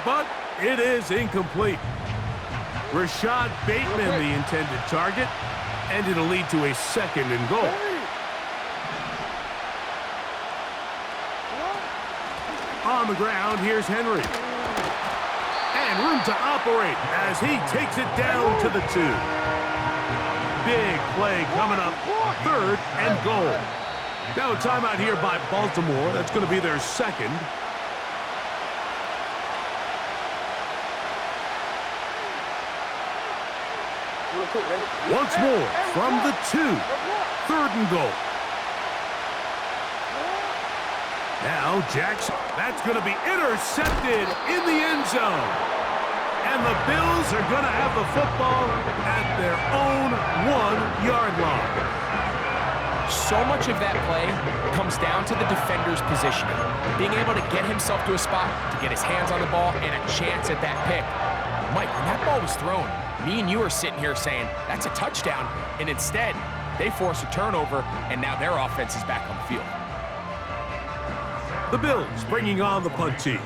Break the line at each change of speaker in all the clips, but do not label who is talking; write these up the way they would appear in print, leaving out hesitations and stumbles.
but it is incomplete. Rashad Bateman, the intended target, and it'll lead to a 2nd and goal. On the ground, here's Henry. And room to operate as he takes it down to the 2. Big play coming up, 3rd and goal. Now a timeout here by Baltimore. That's going to be their 2nd. Once more from the 2. 3rd and goal. Now Jackson. That's going to be intercepted in the end zone. And the Bills are going to have the football at their own 1-yard line.
So much of that play comes down to the defender's positioning. Being able to get himself to a spot, to get his hands on the ball, and a chance at that pick. Mike, when that ball was thrown, me and you are sitting here saying, that's a touchdown. And instead, they force a turnover, and now their offense is back on the field.
The Bills bringing on the punt team,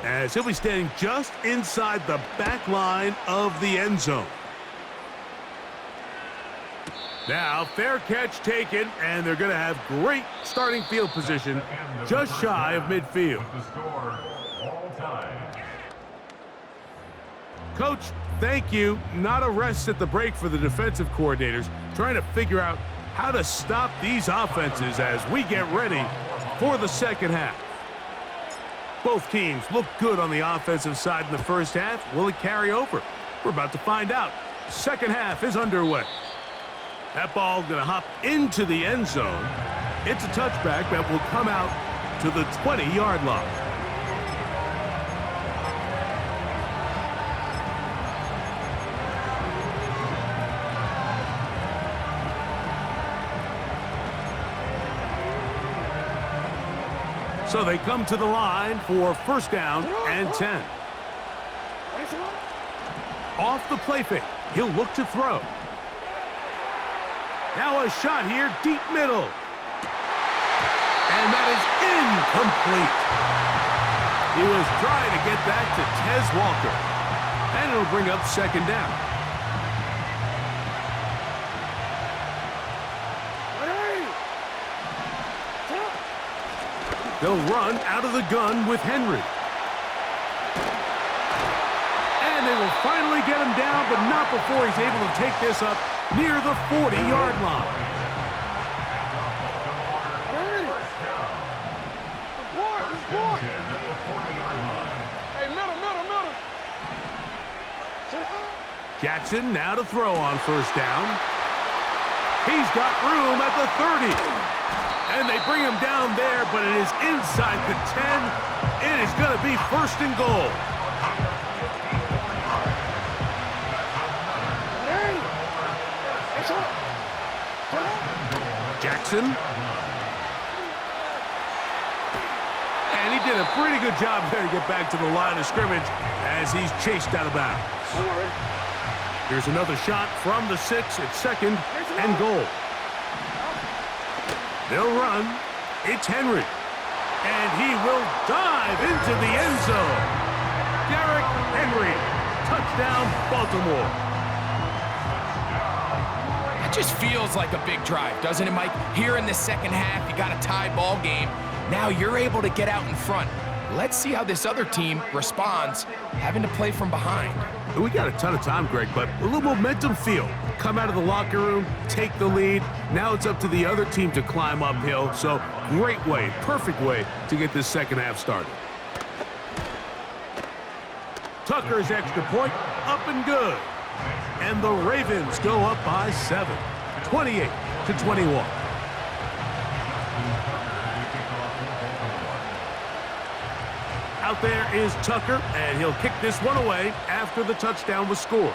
as he'll be standing just inside the back line of the end zone. Now, fair catch taken, and they're going to have great starting field position just shy of midfield. Coach, thank you. Not a rest at the break for the defensive coordinators, trying to figure out how to stop these offenses as we get ready for the 2nd half. Both teams look good on the offensive side in the 1st half. Will it carry over? We're about to find out. 2nd half is underway. That ball going to hop into the end zone. It's a touchback that will come out to the 20-yard line. So they come to the line for 1st down and 10. Off the play fake, he'll look to throw. Now a shot here, deep middle. And that is incomplete. He was trying to get that to Tez Walker. And it'll bring up 2nd down. They'll run out of the gun with Henry. And they will finally get him down, but not before he's able to take this up near the 40-yard line. Jackson now to throw on 1st down. He's got room at the 30. And they bring him down there, but it is inside the 10. It is going to be 1st and goal. Jackson. And he did a pretty good job there to get back to the line of scrimmage as he's chased out of bounds. Here's another shot from the 6 at 2nd and goal. They'll run. It's Henry. And he will dive into the end zone. Derrick Henry. Touchdown, Baltimore.
That just feels like a big drive, doesn't it, Mike? Here in the 2nd half, you got a tie ball game. Now you're able to get out in front. Let's see how this other team responds, having to play from behind.
We got a ton of time, Greg, but a little momentum feel. Come out of the locker room, take the lead. Now it's up to the other team to climb uphill. So great way, perfect way to get this 2nd half started. Tucker's extra point, up and good. And the Ravens go up by 7, 28-21. Out there is Tucker, and he'll kick this one away after the touchdown was scored.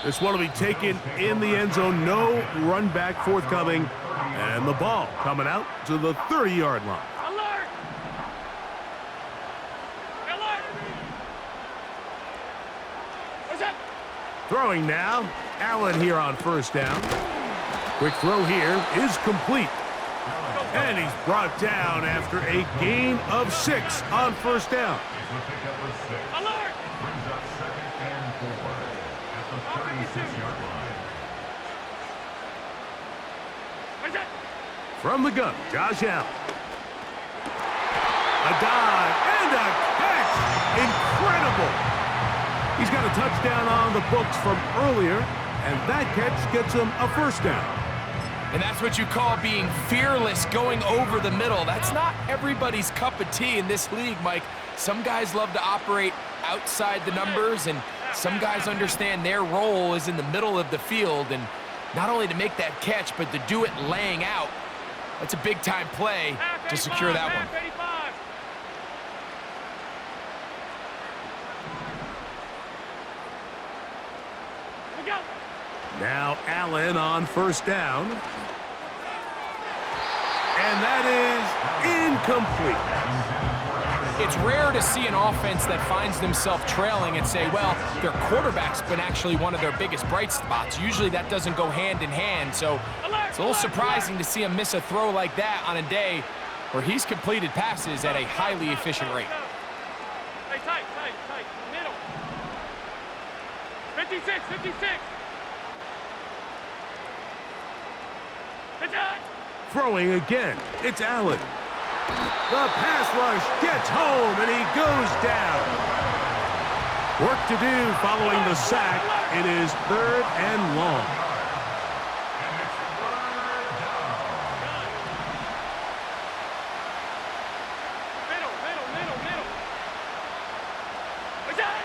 This one will be taken in the end zone. No run back forthcoming. And the ball coming out to the 30-yard line.
Alert! Alert! What's up?
Throwing now. Allen here on 1st down. Quick throw here is complete. And he's brought down after a gain of 6 on first down.
Alert! Where's that?
From the gun, Josh Allen. A dive and a catch. Incredible. He's got a touchdown on the books from earlier, and that catch gets him a first down.
And that's what you call being fearless, going over the middle. That's not everybody's cup of tea in this league, Mike. Some guys love to operate outside the numbers, and some guys understand their role is in the middle of the field, and not only to make that catch, but to do it laying out. That's a big-time play to secure that one.
Now Allen on first down. And that is incomplete.
It's rare to see an offense that finds themselves trailing and say, well, their quarterback's been actually one of their biggest bright spots. Usually that doesn't go hand in hand, so it's a little surprising to see him miss a throw like that on a day where he's completed passes at a highly efficient rate.
Hey, tight. Middle. 56. It's out.
Throwing again, it's Allen. The pass rush gets home, and he goes down. Work to do following the sack. It is 3rd and long.
Middle. It's out.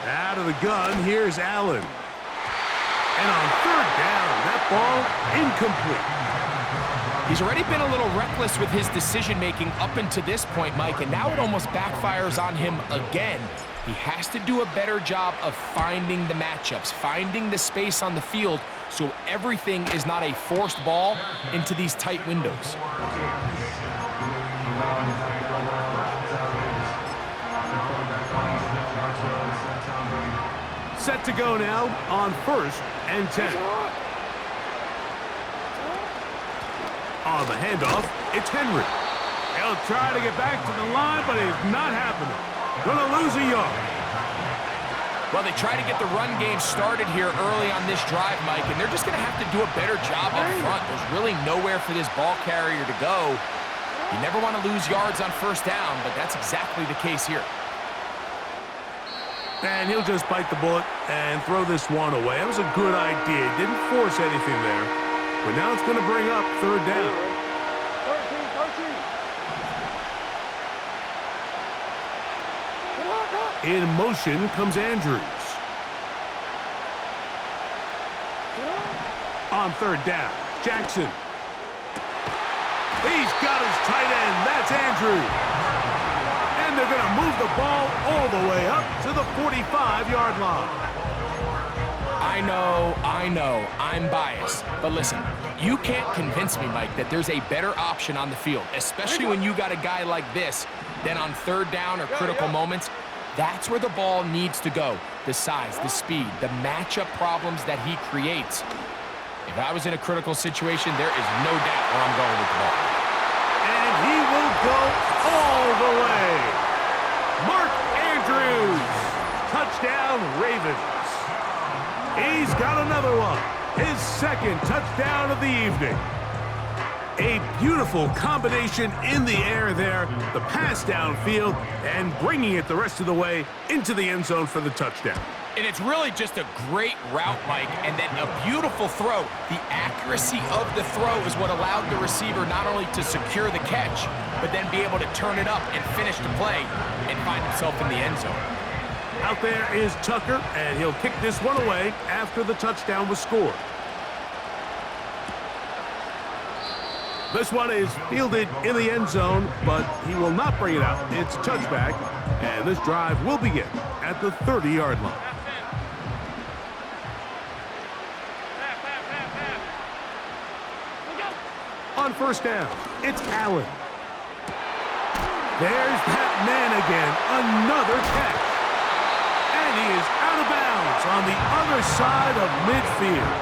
Out of the gun, here's Allen. And on 3rd down, that ball incomplete.
He's already been a little reckless with his decision-making up until this point, Mike, and now it almost backfires on him again. He has to do a better job of finding the matchups, finding the space on the field so everything is not a forced ball into these tight windows.
Set to go now on 1st and 10. On the handoff, it's Henry. He'll try to get back to the line, but it's not happening. Gonna lose a yard.
Well, they try to get the run game started here early on this drive, Mike, and they're just going to have to do a better job up front. There's really nowhere for this ball carrier to go. You never want to lose yards on first down, but that's exactly the case here.
And he'll just bite the bullet and throw this one away. It was a good idea. Didn't force anything there. But now it's going to bring up 3rd down. 13. In motion comes Andrews. On 3rd down, Jackson. He's got his tight end. That's Andrews. And they're going to move the ball all the way up to the 45-yard line.
I know, I'm biased. But listen, you can't convince me, Mike, that there's a better option on the field, especially when you got a guy like this, then on 3rd down or critical moments. That's where the ball needs to go. The size, the speed, the matchup problems that he creates. If I was in a critical situation, there is no doubt where I'm going with the ball.
And he will go all the way. Mark Andrews. Touchdown, Ravens. He's got another one. His 2nd touchdown of the evening. A beautiful combination in the air there. The pass downfield and bringing it the rest of the way into the end zone for the touchdown.
And it's really just a great route, Mike, and then a beautiful throw. The accuracy of the throw is what allowed the receiver not only to secure the catch, but then be able to turn it up and finish the play and find himself in the end zone.
Out there is Tucker, and he'll kick this one away after the touchdown was scored. This one is fielded in the end zone, but he will not bring it out. It's a touchback, and this drive will begin at the 30-yard line. On 1st down, it's Allen. There's that man again, another catch. And he is out of bounds on the other side of midfield.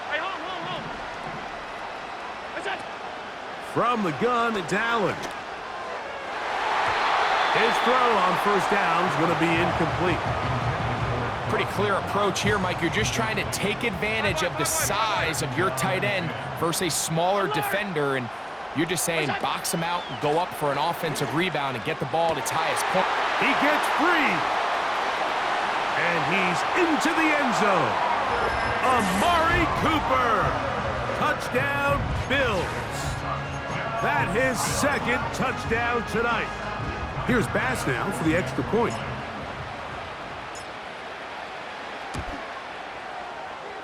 Hey, hold. That's it.
From the gun, it's Allen. His throw on first down is going to be incomplete.
Pretty clear approach here, Mike. You're just trying to take advantage of the size of your tight end versus a smaller defender, and you're just saying box him out and go up for an offensive rebound and get the ball at its highest point.
He gets free. And he's into the end zone. Amari Cooper. Touchdown, Bills. That his second touchdown tonight. Here's Bass now for the extra point.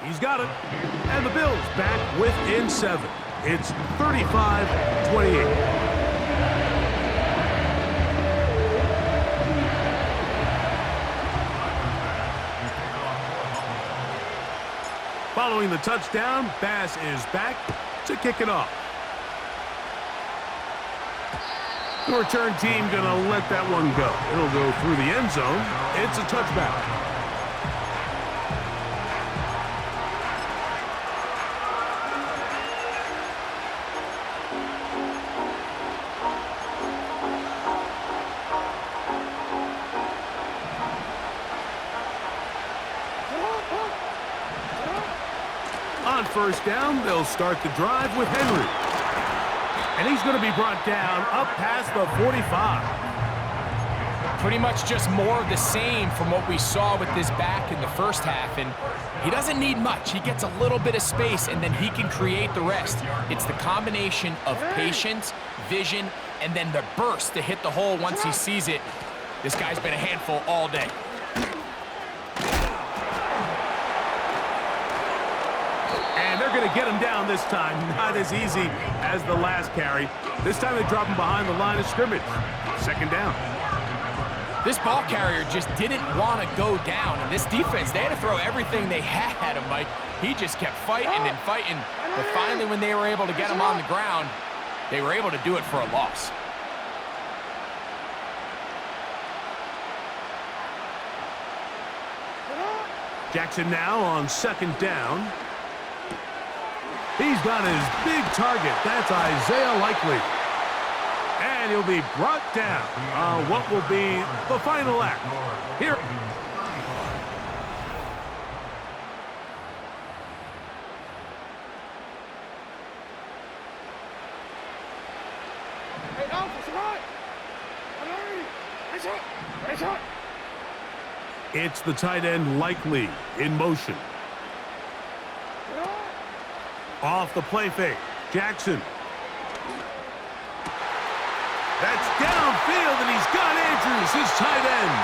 He's got it. And the Bills back within 7. It's 35-28. Following the touchdown, Bass is back to kick it off. The return team gonna let that one go. It'll go through the end zone. It's a touchback. On first down, they'll start the drive with Henry. And he's going to be brought down up past the 45.
Pretty much just more of the same from what we saw with this back in the first half, and he doesn't need much. He gets a little bit of space, and then he can create the rest. It's the combination of patience, vision, and then the burst to hit the hole once he sees it. This guy's been a handful all day.
And they're going to get him down this time. Not as easy as the last carry. This time they drop him behind the line of scrimmage. Second down.
This ball carrier just didn't want to go down. And this defense, they had to throw everything they had at him, Mike. He just kept fighting and fighting. But finally, when they were able to get him on the ground, they were able to do it for a loss.
Jackson now on second down. He's got his big target. That's Isaiah Likely. And he'll be brought down on what will be the final act. Here. It's the tight end Likely in motion. Off the play fake. Jackson. That's downfield, and he's got Andrews, his tight end.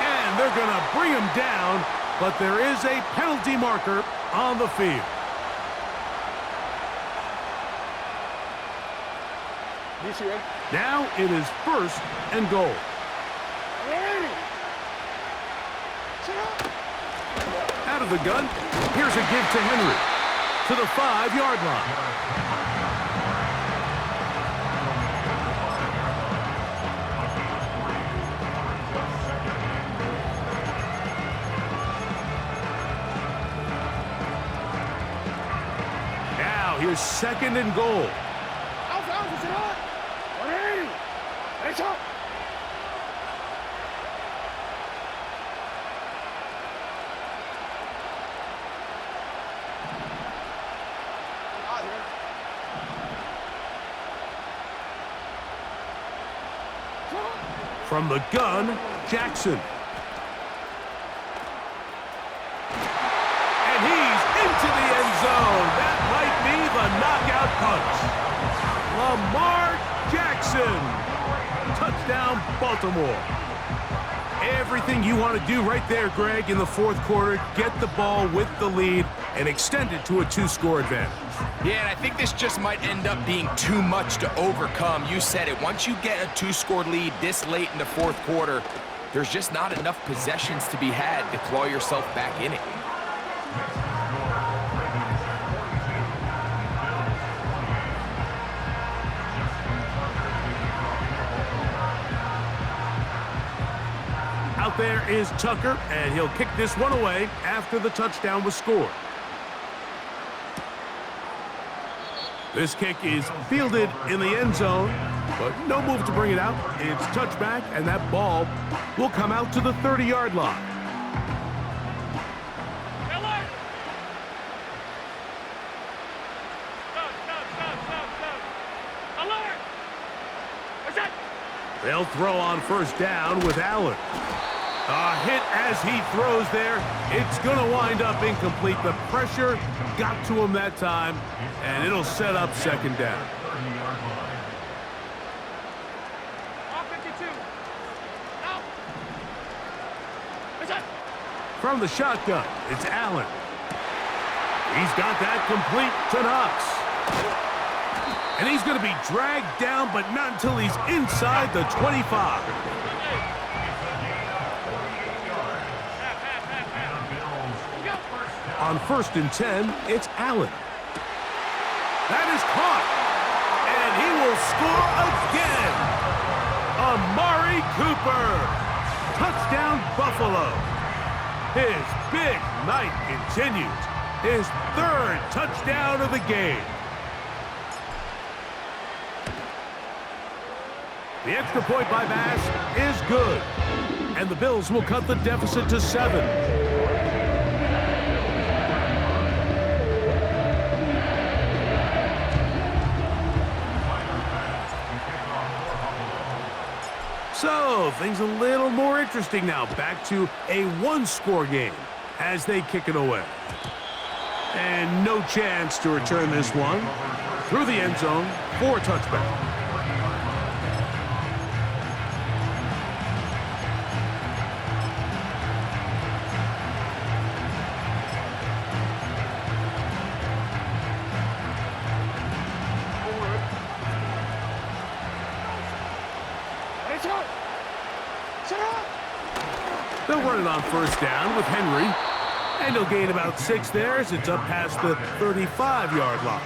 And they're going to bring him down, but there is a penalty marker on the field. Now it is first and goal. Out of the gun. Here's a give to Henry to the 5-yard line. Now here's second and goal. From the gun, Jackson. And he's into the end zone. That might be the knockout punch. Lamar Jackson. Touchdown, Baltimore. Everything you want to do right there, Greg, in the fourth quarter. Get the ball with the lead and extend it to a 2-score advantage.
Yeah, and I think this just might end up being too much to overcome. You said it. Once you get a 2-score lead this late in the fourth quarter, there's just not enough possessions to be had to claw yourself back in it.
out there is Tucker, and he'll kick this one away after the touchdown was scored. This kick is fielded in the end zone, but no move to bring it out. It's touchback, and that ball will come out to the 30-yard line. They'll throw on first down with Allen. A hit as he throws there. It's going to wind up incomplete. The pressure got to him that time, and it'll set up second down. From the shotgun, it's Allen. He's got that complete to Knox. And he's going to be dragged down, but not until he's inside the 25. On 1st and 10, it's Allen. That is caught. And he will score again. Amari Cooper. Touchdown, Buffalo. His big night continues. His 3rd touchdown of the game. The extra point by Bass is good. And the Bills will cut the deficit to 7. So, things a little more interesting now. Back to a one-score game as they kick it away. And no chance to return this one through the end zone for a touchback. They'll run it on first down with Henry. And he'll gain about 6 there as it's up past the 35-yard line.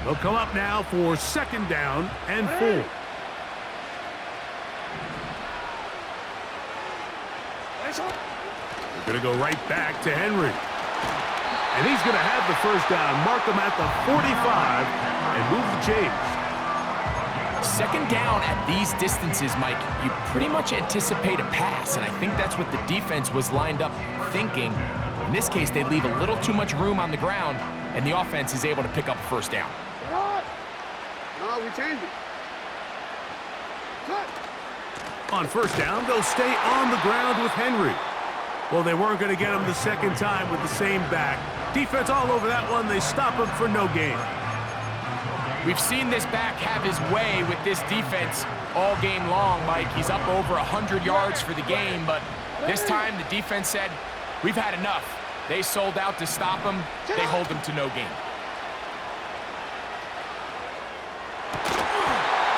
They'll come up now for 2nd down and 4. They're going to go right back to Henry. And he's going to have the first down, mark him at the 45, and move the chains.
2nd down at these distances, Mike, you pretty much anticipate a pass, and I think that's what the defense was lined up thinking. In this case, they leave a little too much room on the ground, and the offense is able to pick up a first down.
No, we changed it.
On first down, they'll stay on the ground with Henry. Well, they weren't going to get him the second time with the same back. Defense all over that one. They stop him for no gain.
We've seen this back have his way with this defense all game long, Mike. He's up over 100 yards for the game, but this time the defense said, we've had enough. They sold out to stop him. They hold him to no gain.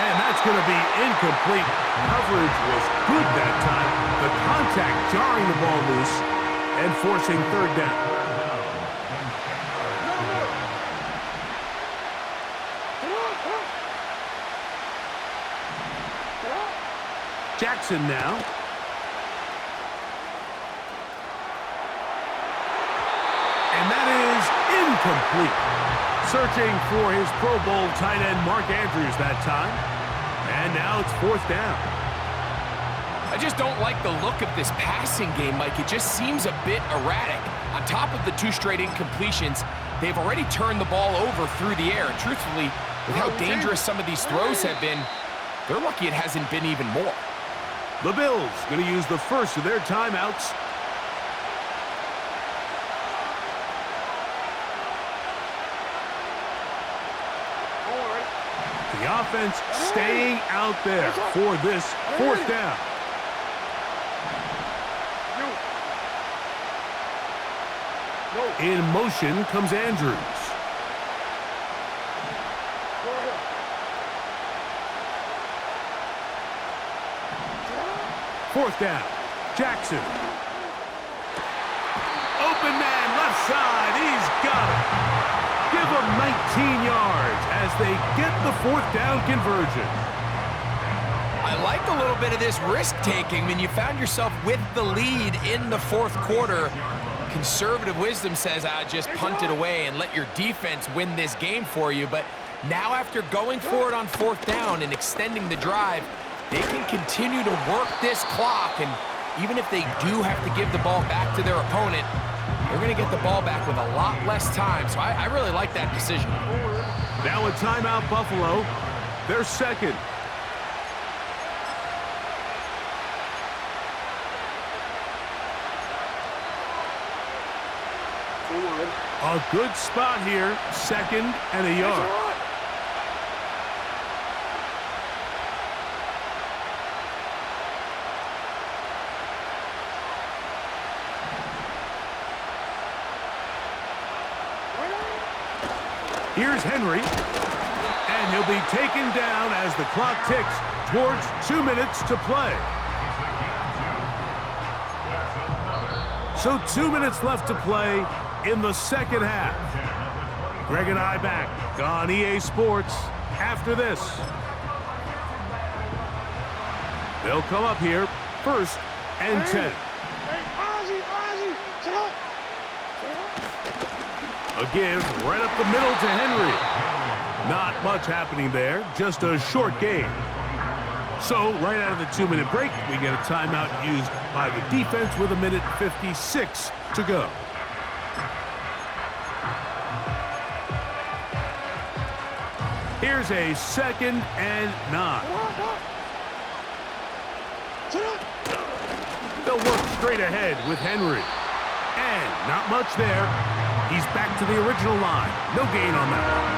And that's going to be incomplete. Coverage was good that time. The contact jarring the ball loose and forcing 3rd down. Jackson now. And that is incomplete. Searching for his Pro Bowl tight end Mark Andrews that time. And now it's 4th down.
I just don't like the look of this passing game, Mike. It just seems a bit erratic. On top of the 2 straight incompletions, they've already turned the ball over through the air. And truthfully, with how dangerous some of these throws have been, they're lucky it hasn't been even more.
The Bills going to use the first of their timeouts. The offense staying out there for this 4th down. In motion comes Andrews. 4th down. Jackson. Open man, left side. He's got it. Give them 19 yards as they get the 4th down conversion.
I like a little bit of this risk-taking when you found yourself with the lead in the 4th quarter. Conservative wisdom says, just punt it away and let your defense win this game for you. But now after going for it on 4th down and extending the drive, they can continue to work this clock. And even if they do have to give the ball back to their opponent, they're going to get the ball back with a lot less time. So I really like that decision.
Now a timeout, Buffalo. They're second. A good spot here, 2nd and a yard. Here's Henry, and he'll be taken down as the clock ticks towards 2 minutes to play. So 2 minutes left to play in the 2nd half. Greg and I back on EA Sports after this. They'll come up here, 1st and 10. A give right up the middle to Henry. Not much happening there, just a short game. So right out of the 2-minute break, we get a timeout used by the defense with 1:56 to go. Here's a 2nd and 9. They'll work straight ahead with Henry. And not much there. He's back to the original line. No gain on that one.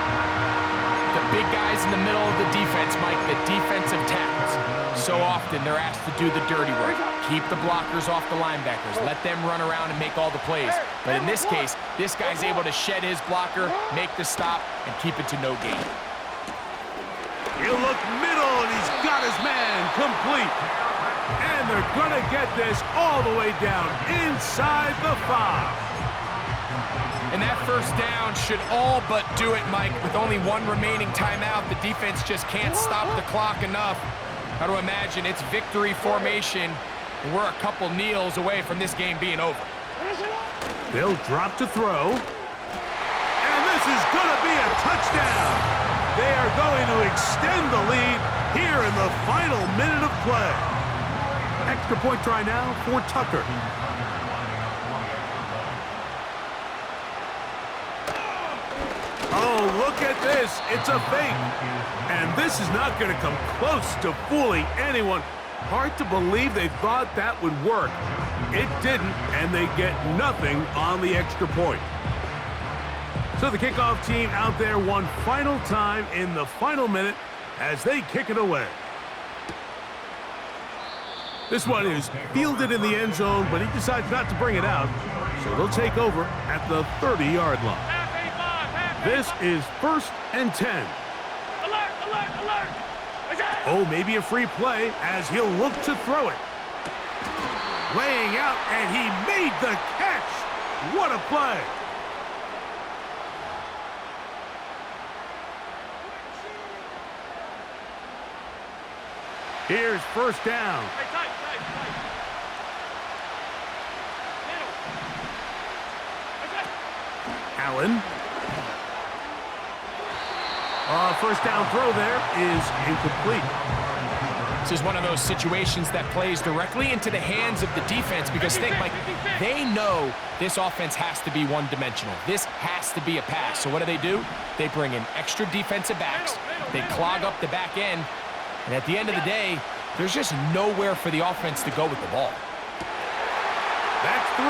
The big guys in the middle of the defense, Mike, the defensive tackles. So often they're asked to do the dirty work. Keep the blockers off the linebackers. Let them run around and make all the plays. But in this case, this guy's able to shed his blocker, make the stop, and keep it to no gain.
He'll look middle, and he's got his man complete. And they're going to get this all the way down inside the 5.
And that 1st down should all but do it, Mike. With only 1 remaining timeout, the defense just can't stop the clock enough. Got to imagine it's victory formation, and we're a couple kneels away from this game being over.
They'll drop to throw. And this is going to be a touchdown. They are going to extend the lead here in the final minute of play. Extra point try now for Tucker. Oh, look at this. It's a fake. And this is not going to come close to fooling anyone. Hard to believe they thought that would work. It didn't, and they get nothing on the extra point. So the kickoff team out there one final time in the final minute as they kick it away. This one is fielded in the end zone, but he decides not to bring it out. So they'll take over at the 30-yard line. This is 1st and 10.
Alert, alert, alert!
Oh, maybe a free play as he'll look to throw it. Laying out, and he made the catch. What a play. Here's 1st down.
Tight.
Allen. 1st down throw there is incomplete.
This is one of those situations that plays directly into the hands of the defense because think, Mike, they know this offense has to be one-dimensional. This has to be a pass. So what do? They bring in extra defensive backs. They clog up the back end. And at the end of the day, there's just nowhere for the offense to go with the ball.
That's 3.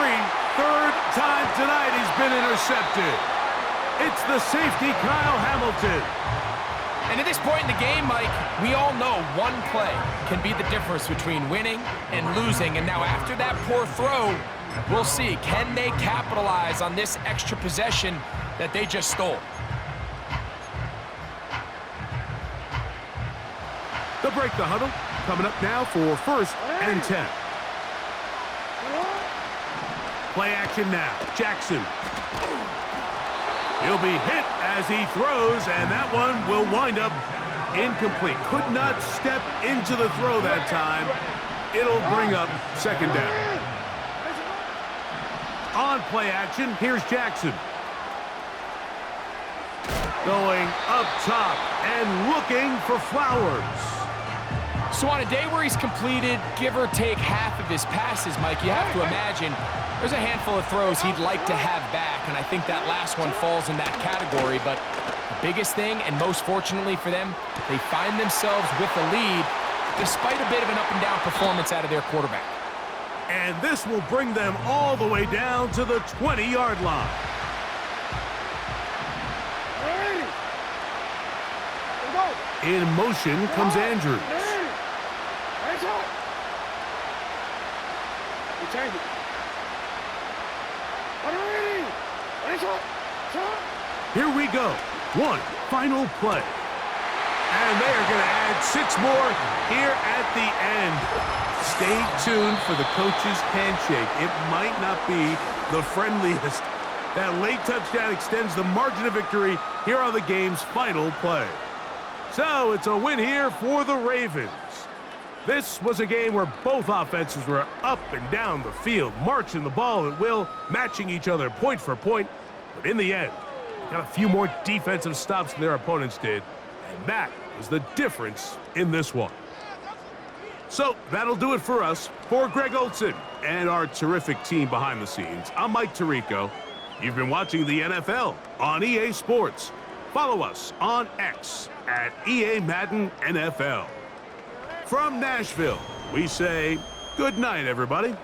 3rd time tonight he's been intercepted. It's the safety, Kyle Hamilton.
And at this point in the game, Mike, we all know one play can be the difference between winning and losing. And now after that poor throw, we'll see, can they capitalize on this extra possession that they just stole?
They'll break the huddle. coming up now for 1st and 10. Play action now. Jackson. He'll be hit as he throws, and that one will wind up incomplete. Could not step into the throw that time. It'll bring up 2nd down. On play action, here's Jackson. Going up top and looking for Flowers.
So on a day where he's completed, give or take half of his passes, Mike, you have to imagine there's a handful of throws he'd like to have back, and I think that last one falls in that category. But the biggest thing, and most fortunately for them, they find themselves with the lead despite a bit of an up-and-down performance out of their quarterback.
And this will bring them all the way down to the 20-yard line. In motion comes Andrews. Here we go. One final play. And they are going to add 6 more here at the end. Stay tuned for the coach's handshake. It might not be the friendliest. That late touchdown extends the margin of victory here on the game's final play. So it's a win here for the Ravens. This was a game where both offenses were up and down the field, marching the ball at will, matching each other point for point. But in the end, they got a few more defensive stops than their opponents did. And that was the difference in this one. So that'll do it for us. For Greg Olson and our terrific team behind the scenes, I'm Mike Tirico. You've been watching the NFL on EA Sports. Follow us on X at EA Madden NFL. From Nashville, we say good night, everybody.